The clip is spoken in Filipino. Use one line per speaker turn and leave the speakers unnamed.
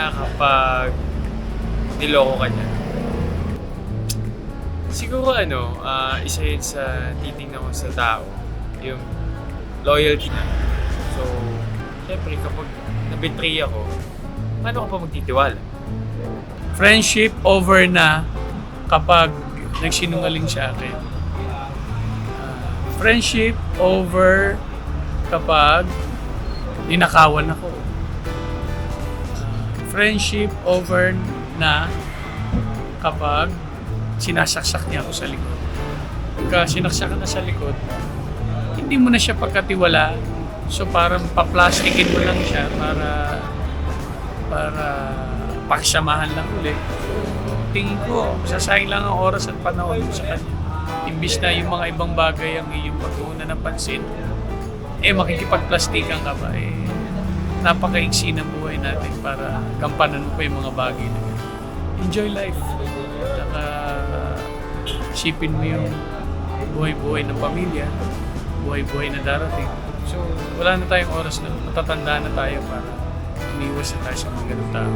niya kapag niloko ka niya? Siguro isa yun sa titingnan ko sa tao, yung loyalty na. So, syempre kapag nabetray ako, paano ka pa magtitiwala?
Friendship over na kapag nagsinungaling siya akin. Friendship over kapag ninakawan ako. Friendship over na kapag sinasaksak niya ako sa likod. Pagka sinaksak ka na sa likod, hindi mo na siya pagkatiwala. So parang paplastikin mo lang siya para pakisamahan lang ulit. So tingin ko, sasayang lang ang oras at panahon mo sa kanya. Imbis na yung mga ibang bagay ang iyong pagtuunan ng pansin, makikipagplastikan ka ba? Napakaiksi ng buhay natin para gampanan mo pa yung mga bagay na yun. Enjoy life. Saka isipin mo yung buhay-buhay ng pamilya, buhay-buhay na darating. So wala na tayong oras na matatanda na tayo para umiwas na tayo sa mga ganung tao.